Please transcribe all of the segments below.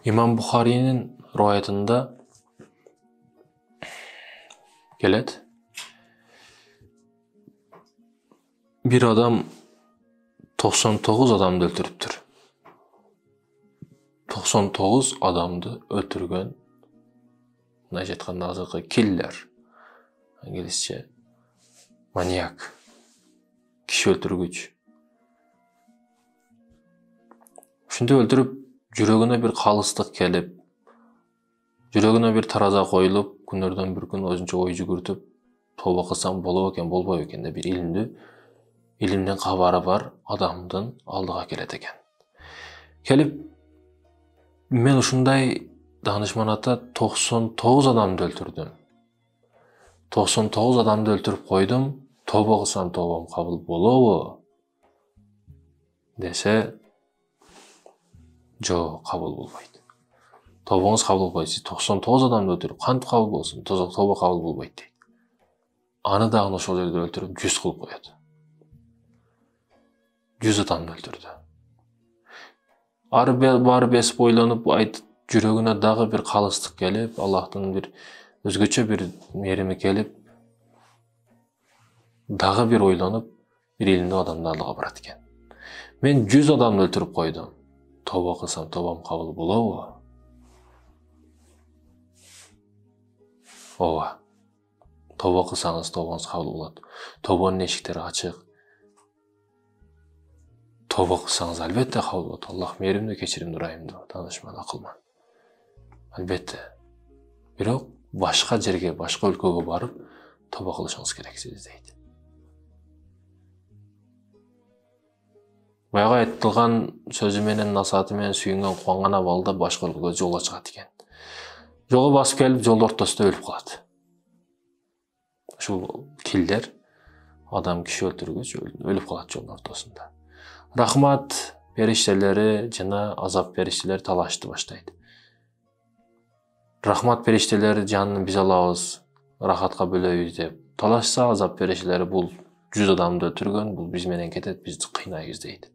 İmam Buxariynin rivayetinde geledi. Bir adam 99 adamdı öldürüptür. 99 adamdı öldürgen. Mına aytkanda azırkı killer. İngilizce manyak. Kişi öldürgüç. Şimdi öldürüp yüreğine bir kalıstık kelip, yüreğine bir taraza koyulup, günlerden bir gün özünce oy жүгүртүп, toba kılsam bolop eken, bolbop eken de bir ilimden kabara var adamdın aldığa keledi eken. Kelip, men uşunday danışmanata 99 adamды öldürdüm. 99 adamды öldürüp koydum, toba kılsam tobam kabul bolobu dese, jo, kabul bolbaydı. Tobаңыз kabul bolbaydı. Siz 99 adamды öldürüp, kантип kabul bolsun? Toba kabul bolbaydı deydi. Anı dağını ошол жерде öldürüp 100 kılıp koyadu. 100 adamды öldürdü. Barıp esip oylanıp, yüreğine dağı bir kalıstık gelip, Allah'tan bir özgöçe bir merimi gelip, dağı bir oylanıp, bir elinde adamды Allah'a barat eken. Men 100 adamды öldürüp koydum. Toba kılsam tobam kabul bolobu. Ova. Toba kılsanız tobаңыз kabul boladı. Tobanın eşikleri açık. Toba kılsanız elbette kabul boladı. Allah merimde kechirimde urayımdı. Danışman akılman. Elbette. Birok başka жерге, başka өлкөгө barıp toba kılışыңız gereksiz deydi. Bayağı aytılgan sözü menen nasihati menen sүйүнгөн кубанган абалда başka өлкөгө жолго чыгат экен. Жолго басып келип, жол ортосунда өлүп калат. Ушул кiller adam kişi öldürgüç ölüp kalat жолдун ортосунда. Rahmat периштелери жана азап периштелери талашты баштайт. Rahmat периштелери жанын биз алабыз, рахатка бөлөйбүз деп талашса, азап периштелери бул 100 адамды öldürгөн, бул биз менен кетет, бизди кыйнайбыз дейт.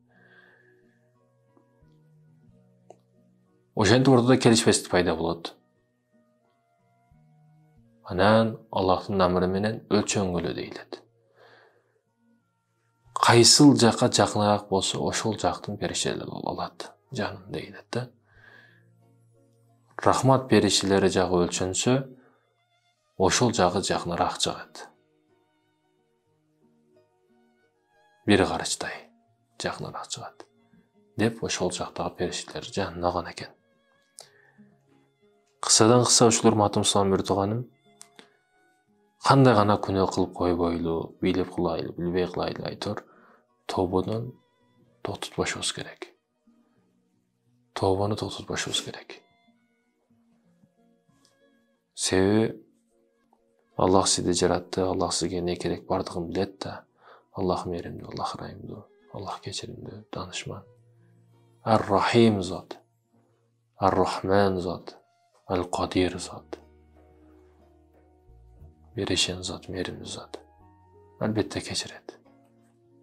Ошентип ортодо келишпестик пайда болот. Анан Аллахтын амры менен өлчөңгөлө дейилет. Кайсыл жакка жакыныраак болсо, ошол жактын периштелери алат жанын дейилет да. Рахмат периштелери жагы өлчөнсө, ошол жагы жакыныраак жагат. Бир карачтай жакыныраак жагат. Деп ошол жактагы периштелер жанына алган экен. Кысадан кыса ушул урматтуу мусулман туганым, кандай гана күнөө кылып койбойлу, бийлеп кылайлы, билбей кылайлы айтор, тободон токтотпошубуз керек. Тобону токтотпошубуз керек. Себеби Аллах сизди жаратты, Аллах сизге эмне керек бардыгын билет да. Аллах меримдүү, Аллах райымдуу, Аллах кечиримдүү, данышман. Ар-Рахим зат, Ар-Рахман зат, Ал-Кадир зат. Берешен зат, меримдүү зат. Албетте кечирет.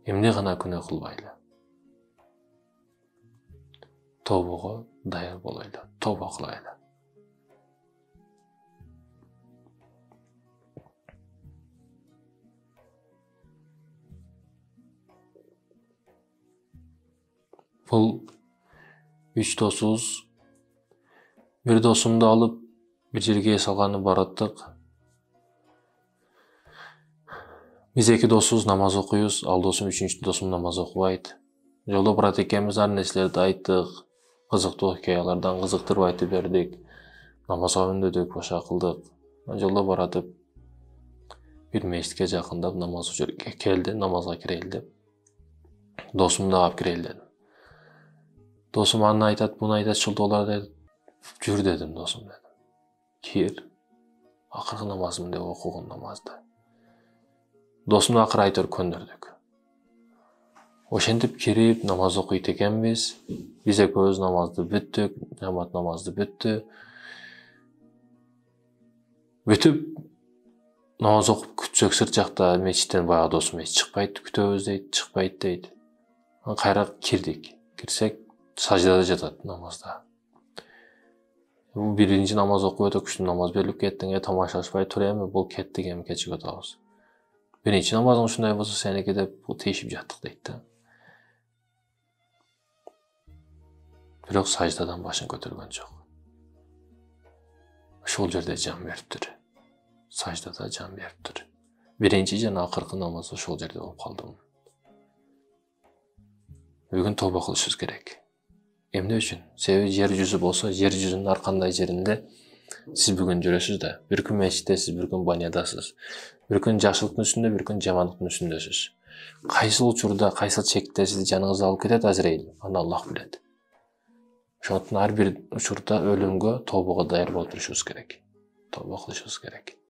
Эмне гана күнөө кылбайлы. Тобого даяр болойлу, тоба кылайлы. Бул 3 досубуз бир досумду алып бир жерге салганы бараттык. Биз 2 досубуз намаз окуйбуз, ал досум 3-чү досум намаз окубайт. Жолдо барат экенбиз, ар нерселерди айттык, кызыктуу окуялардан кызыктырып айтып бердик. Намазга үндөдүк, башка кылдык. Жолдо баратып бир мешитке жакындап намаз учурга келди, намазга кирейли деп. Досумду алып кирейли дедим. Досум аны айтат, буну айтат, шулдолар дедим. Жүр дедим, досум дедим. Кир. Акыркы намазым деп окугун намазды. Досумду акыры айтор көндүрдүк. Ошентип кирип намаз окуйт экенбиз. Биз экөөбүз намазды бүттүк, жамаат намазды бүттү. Бүтүп намаз окуп күтсөк сырт жакта мечиттен баягы досум эч чыкпайт, күтөбүз дейт, чыкпайт дейт. Кайра кирдик. Кирсек саждада жатат намазда. Birinci namaz okup ötө күчтүү намаз берилип кеттиң, тамашалашпай тур эми, бул кеттик эми кечиге отабыз. Биринчи намазың ушундай болсо сеники деп бул тийишип жаттык дейт да. Бирок саждадан башын көтөргөн жок. Ошол жерде жан бериптир. Саждада жан бериптир. Биринчи жана акыркы намаз ошол жерде болуп калды. Бүгүн тобо кылышыбыз керек. Эмне үчүн? Себеби жер жүзү болсо, жер жүзүнүн ар кандай жеринде сиз бүгүн жүрөсүз да. Bir күн мечиттесиз, bir күн банядасыз. Bir күн жакшылыктын үстүндө, bir күн жамандыктын үстүндөсүз. Кайсыл учурда, кайсыл чекте сизди жаныңызды алып кетет Азраил, аны Аллах билет. Ошондуктан ар бир учурда өлүмгө, тобого даяр болуп турушубуз керек. Тобо кылышыбыз керек.